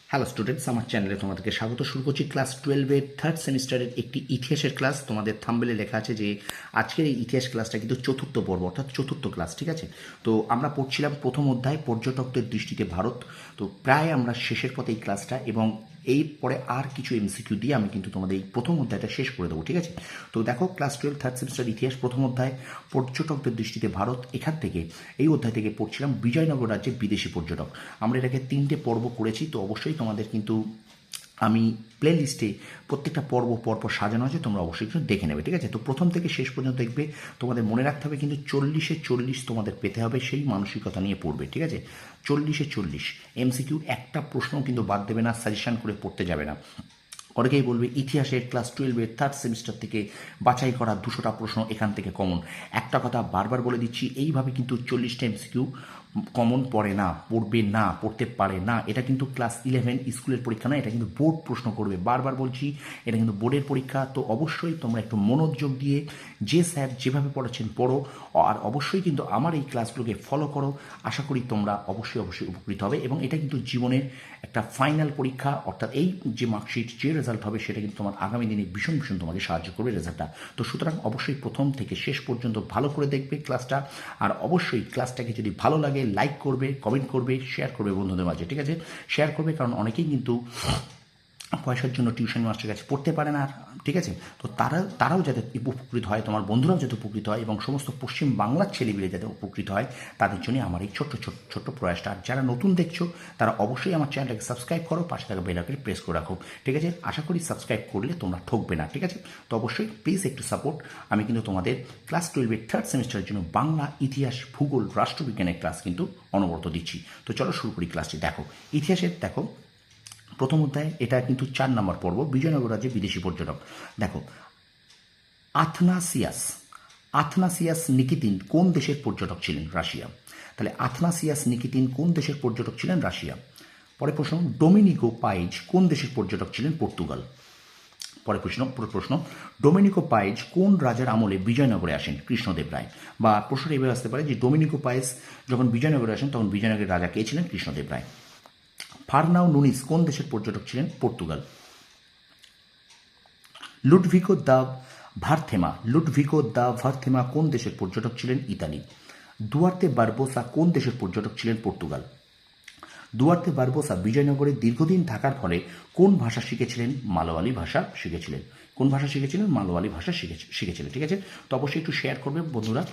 Hello students, আমার চ্যানেলে তোমাদেরকে স্বাগত। শুরু করছি ক্লাস 12-এর থার্ড সেমিস্টারের একটি ইতিহাসের ক্লাস। তোমাদের থাম্বনেলে লেখা আছে যে আজকের এই ইতিহাস ক্লাসটা কিন্তু চতুর্থ পর্ব, অর্থাৎ চতুর্থ ক্লাস, ঠিক আছে? তো আমরা পড়ছিলাম প্রথম অধ্যায় পর্যটকদের দৃষ্টিতে ভারত। তো প্রায় আমরা শেষের পথে এই ক্লাসটা, এবং এরপরে আর কিছু এমসিকিউ দিয়ে আমি কিন্তু তোমাদের এই প্রথম অধ্যায়টা শেষ করে দেবো, ঠিক আছে? তো দেখো, ক্লাস 12 থার্ড সেমিস্টার ইতিহাস প্রথম অধ্যায় পর্যটকদের দৃষ্টিতে ভারত। এখান থেকে এই অধ্যায় থেকে পড়ছিলাম বিজয়নগর রাজ্যের বিদেশি পর্যটক। আমরা এটাকে 3টে পর্ব করেছি, তো অবশ্যই তোমাদের কিন্তু আমি প্লে লিস্টে প্রত্যেকটা পর্ব পরপর সাজানো আছে, তোমরা অবশ্যই কিন্তু দেখে নেবে, ঠিক আছে? তো প্রথম থেকে শেষ পর্যন্ত দেখবে। তোমাদের মনে রাখতে হবে কিন্তু 40-এ 40 তোমাদের পেতে হবে, সেই মানসিকতা নিয়ে পড়বে, ঠিক আছে? 40-এ 40 এমসিকিউ, একটা প্রশ্নও কিন্তু বাদ দেবে না, সাজেশন করে পড়তে যাবে না। অনেকেই বলবে ইতিহাসের ক্লাস 12-এর থার্ড সেমিস্টার থেকে বাছাই করা 200টা প্রশ্ন এখান থেকে কমন। একটা কথা বারবার বলে দিচ্ছি, এইভাবে কিন্তু 40টা এমসিকিউ কমন পড়ে না, পড়বে না, পড়তে পারে না। এটা কিন্তু ক্লাস 11 স্কুলের পরীক্ষা না, এটা কিন্তু বোর্ড প্রশ্ন করবে। বারবার বলছি, এটা কিন্তু বোর্ডের পরীক্ষা। তো অবশ্যই তোমরা একটু মনোযোগ দিয়ে যে স্যার যেভাবে পড়াচ্ছেন পড়ো, আর অবশ্যই কিন্তু আমার এই ক্লাসগুলোকে ফলো করো। আশা করি তোমরা অবশ্যই উপকৃত হবে, এবং এটা কিন্তু জীবনের একটা ফাইনাল পরীক্ষা, অর্থাৎ এই যে মার্কশিট, যে রেজাল্ট হবে, সেটা কিন্তু তোমার আগামী দিনে ভীষণ ভীষণ তোমাকে সাহায্য করবে রেজাল্টটা। তো সুতরাং অবশ্যই প্রথম থেকে শেষ পর্যন্ত ভালো করে দেখবে ক্লাসটা, আর অবশ্যই ক্লাসটাকে যদি ভালো লাগে লাইক করবে, কমেন্ট করবে, শেয়ার করবে বন্ধুদের মাঝে, ঠিক আছে? শেয়ার করবে, কারণ অনেকেই কিন্তু পয়সার জন্য টিউশন মাস্টারের কাছে পড়তে পারে না, ঠিক আছে? তো তারাও যাতে উপকৃত হয়, তোমার বন্ধুরাও যাতে উপকৃত হয়, এবং সমস্ত পশ্চিম বাংলার ছেলেমেয়ে যাতে উপকৃত হয়, তাদের জন্য আমার এই ছোট্ট ছোট্ট ছোট্ট প্রয়াসটা। আর যারা নতুন দেখছো তারা অবশ্যই আমার চ্যানেলটাকে সাবস্ক্রাইব করো, পাশে থাকা বেল আইকনটি প্রেস করে রাখো, ঠিক আছে? আশা করি সাবস্ক্রাইব করলে তোমরা ঠকবে না, ঠিক আছে? তো অবশ্যই প্লিজ একটু সাপোর্ট। আমি কিন্তু তোমাদের ক্লাস 12-এর থার্ড সেমিস্টারের জন্য বাংলা, ইতিহাস, ভূগোল, রাষ্ট্রবিজ্ঞানের ক্লাস কিন্তু অনবরত দিচ্ছি। তো চলো শুরু করি ক্লাসটি। দেখো, ইতিহাসের দেখো প্রথম অধ্যায়, এটা কিন্তু 4 নম্বর পর্ব, বিজয়নগর রাজ্যে বিদেশি পর্যটক। দেখো, আথনাসিয়াস আথনাসিয়াস নিকিতিন কোন দেশের পর্যটক ছিলেন? রাশিয়া। তাহলে আথনাসিয়াস নিকিতিন কোন দেশের পর্যটক ছিলেন? রাশিয়া। পরে প্রশ্ন, ডোমিনিকো পাইজ কোন দেশের পর্যটক ছিলেন? পর্তুগাল। পরে প্রশ্ন, ডোমিনিকো পাইজ কোন রাজার আমলে বিজয়নগরে আসেন? কৃষ্ণদেব রায়। বা প্রশ্নটা এভাবে আসতে পারে যে ডোমিনিকো পাইজ যখন বিজয়নগরে আসেন, তখন বিজয়নগরের রাজা কে ছিলেন? কৃষ্ণদেব রায়। ফার্নাও নুনিস কোন দেশের পর্যটক ছিলেন? পর্তুগাল। লুডভিগো দা ভারথেমা কোন দেশের পর্যটক ছিলেন? ইতালি। দুয়ার্তে বারবোসা কোন দেশের পর্যটক ছিলেন? পর্তুগাল। দুয়ার্তে বারবোসা বিজয়নগরে দীর্ঘদিন থাকার ফলে কোন ভাষা শিখেছিলেন? মালয়ালি ভাষা শিখেছিলেন। কোন ভাষা শিখেছিলেন? মালয়ালি ভাষা শিখেছিলেন, ঠিক আছে? তো অবশ্যই একটু শেয়ার করবে বন্ধুরা,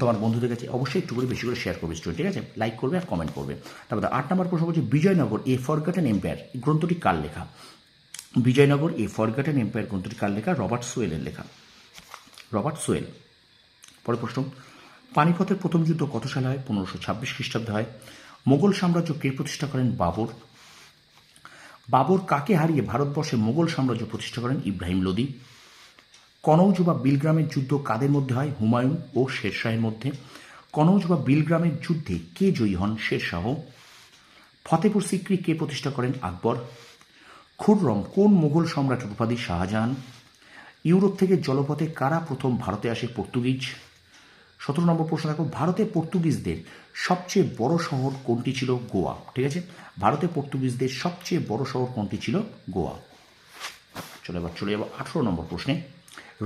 তোমার বন্ধুদের কাছে অবশ্যই একটু করে বেশি করে শেয়ার করবে স্টুডেন্ট, ঠিক আছে? লাইক করবে আর কমেন্ট করবে। তারপরে 8 নম্বর প্রশ্ন বলছে, বিজয়নগর এ ফরগটেন এম্পায়ার গ্রন্থটি কার লেখা? বিজয়নগর এ ফরগটেন এম্পায়ার গ্রন্থটি কার লেখা? রবার্ট সোয়েলের লেখা। রবার্ট সোয়েল। পরে প্রশ্ন, পানিপথের প্রথম যুদ্ধ কত সালে হয়? 1526 খ্রিস্টাব্দে হয়। মোগল সাম্রাজ্য কে প্রতিষ্ঠা করেন? বাবর। বাবর কাকে হারিয়ে ভারতবর্ষে মোগল সাম্রাজ্য প্রতিষ্ঠা করেন? ইব্রাহিম লোদি। কনৌজ বা বিলগ্রামের যুদ্ধ কাদের মধ্যে হয়? হুমায়ুন ও শেরশাহের মধ্যে। কনৌজ বা বিলগ্রামের যুদ্ধে কে জয়ী হন? শেরশাহ। ফতেপুর সিক্রি কে প্রতিষ্ঠা করেন? আকবর। খুররম কোন মুঘল সম্রাটের উপাধি? শাহজাহান। ইউরোপ থেকে জলপথে কারা প্রথম ভারতে আসে? পর্তুগিজ। 17 নম্বর প্রশ্ন দেখো, ভারতে পর্তুগিজদের সবচেয়ে বড় শহর কোনটি ছিল? গোয়া, ঠিক আছে? ভারতে পর্তুগিজদের সবচেয়ে বড় শহর কোনটি ছিল? গোয়া। চলে যাবো 18 নম্বর প্রশ্নে।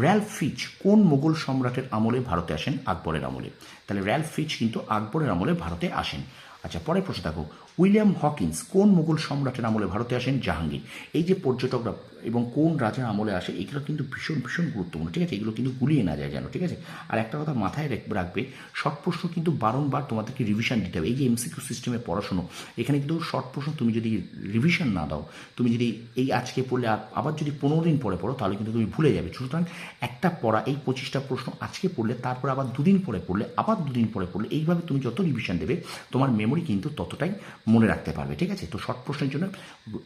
র্যালফ ফিচ কোন মুঘল সম্রাটের আমলে ভারতে আসেন? আকবরের আমলে। তাহলে র্যালফ ফিচ কিন্তু আকবরের আমলে ভারতে আসেন। আচ্ছা, পরের প্রশ্ন দেখো, উইলিয়াম হকিন্স কোন মুঘল সম্রাটের আমলে ভারতে আসেন? জাহাঙ্গীর। এই যে পর্যটকরা এবং কোন রাজার আমলে আসে, এগুলো কিন্তু ভীষণ ভীষণ গুরুত্বপূর্ণ, ঠিক আছে? এগুলো কিন্তু গুলিয়ে না যায় যেন, ঠিক আছে? আর একটা কথা মাথায় রাখবে, শর্ট প্রশ্ন কিন্তু বারংবার তোমাদেরকে রিভিশন দিতে হবে। এই যে এমসিকিউ সিস্টেমে পড়াশুনো, এখানে কিন্তু শর্ট প্রশ্ন তুমি যদি রিভিশন না দাও, তুমি যদি এই আজকে পড়লে আবার যদি 15 দিন পরে পড়ো, তাহলে কিন্তু তুমি ভুলে যাবে। সুতরাং একটা পড়া, এই 25টা প্রশ্ন আজকে পড়লে, তারপর আবার 2 দিন পরে পড়লে, আবার 2 দিন পরে পড়লে, এইভাবে তুমি যত রিভিশন দেবে, তোমার মেমোরি কিন্তু ততটাই মনে রাখতে পারবে, ঠিক আছে? তো শর্ট প্রশ্নের জন্য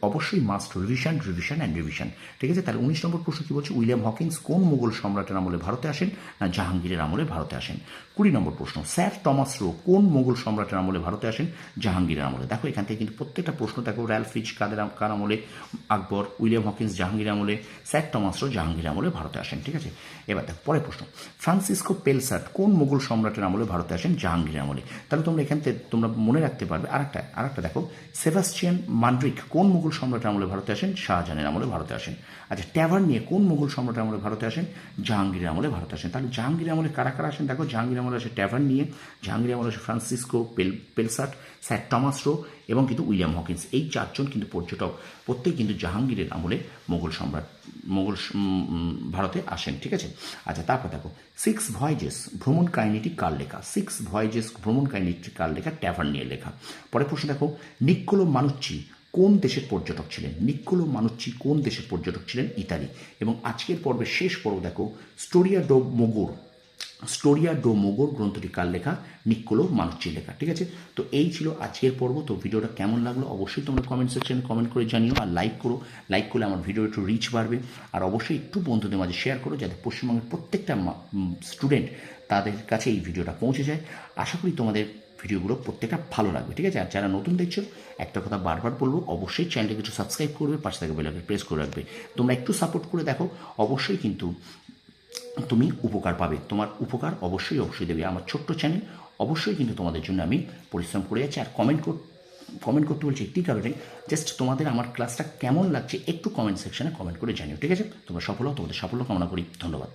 অবশ্যই must revision, revision and revision, ঠিক আছে? তাহলে 19 নম্বর প্রশ্ন কি বলছে? উইলিয়াম হকিন্স কোন মুঘল সম্রাটের আমলে ভারতে আসেন? না জাহাঙ্গীরের আমলে ভারতে আসেন। 20 নম্বর প্রশ্ন, স্যার টমাস রো কোন মোগল সম্রাটের আমলে ভারতে আসেন? জাহাঙ্গীরের আমলে। দেখো এখান থেকে কিন্তু প্রত্যেকটা প্রশ্ন দেখো, র্যালফ ফিচ কার আমলে? আকবর। উইলিয়াম হকিন্স জাহাঙ্গীর আমলে। স্যার টমাস রো জাহাঙ্গীর আমলে ভারতে আসেন, ঠিক আছে। এবার দেখো পরের প্রশ্ন, ফ্রান্সিসকো পেলসার্ট কোন মোগল সম্রাটের আমলে ভারতে আসেন? জাহাঙ্গীরের আমলে। তাহলে তোমরা এখান থেকে তোমরা মনে রাখতে পারবে। আরেকটা দেখো, সেবাস্টিয়ান মান্ড্রিক কোন মোগল সম্রাটের আমলে ভারতে আসেন? শাহজাহানের আমলে ভারতে আসেন। আচ্ছা, ট্যাভার্নিয়ে কোন মোগল সম্রাটের আমলে ভারতে আসেন? জাহাঙ্গীরের আমলে ভারতে আসেন। তাহলে জাহাঙ্গীরের আমলে কারা কারা আসেন? দেখো, জাহাঙ্গীর আমলে আসে ট্যাভার্নিয়ে, জাহাঙ্গীর আমলে আসে ফ্রান্সিসকো পেলসার্ট, স্যার টমাস রো এবং কিন্তু উইলিয়াম হকিন্স। এই চারজন কিন্তু পর্যটক প্রত্যেক কিন্তু জাহাঙ্গীরের আমলে ভারতে আসেন, ঠিক আছে। আচ্ছা, তারপর দেখো, 6 ভয়েজেস ভ্রমণ কাহিনীটি কার লেখা? 6 ভয়েজেস ভ্রমণ কাহিনীটি কার লেখা? ট্যাভার্নিয়ের লেখা। পরের প্রশ্ন দেখো, নিক্কোলো মানুচ্চি কোন দেশের পর্যটক ছিলেন? নিক্কোলো মানুচ্চি কোন দেশের পর্যটক ছিলেন? ইতালি। এবং আজকের পর্বের শেষ পর্ব দেখো, স্টোরিয়া ডো মোগর গ্রন্থটি কার লেখা? নিক্কোলো মানুচ্চির লেখা, ঠিক আছে। তো এই ছিল আজকের পর্ব। তো ভিডিওটা কেমন লাগলো অবশ্যই তোমরা কমেন্ট সেকশনে কমেন্ট করে জানিও, আর লাইক করলে আমার ভিডিও একটু রিচ বাড়বে। আর অবশ্যই একটু বন্ধুদের মাঝে শেয়ার করো, যাতে পশ্চিমবঙ্গের প্রত্যেকটা স্টুডেন্ট তাদের কাছে এই ভিডিওটা পৌঁছে যায়। আশা করি তোমাদের ভিডিওগুলো প্রত্যেকটা ভালো লাগবে, ঠিক আছে। আর যারা নতুন দেখছো, একটা কথা বারবার বলবো, অবশ্যই চ্যানেলটাকে একটু সাবস্ক্রাইব করবে, পাশে থেকে বেল আইকন প্রেস করে রাখবে। তোমরা একটু সাপোর্ট করে দেখো, অবশ্যই কিন্তু তুমি উপকার পাবে। তোমার উপকার অবশ্যই দেবে আমার ছোট্ট চ্যানেল। অবশ্যই কিন্তু তোমাদের জন্য আমি পরিশ্রম করে যাচ্ছি। আর কমেন্ট করতে বলছি একটি কারণে, জাস্ট তোমাদের আমার ক্লাসটা কেমন লাগছে একটু কমেন্ট সেকশনে কমেন্ট করে জানিও, ঠিক আছে। তোমাদের সাফল্য কামনা করি। ধন্যবাদ।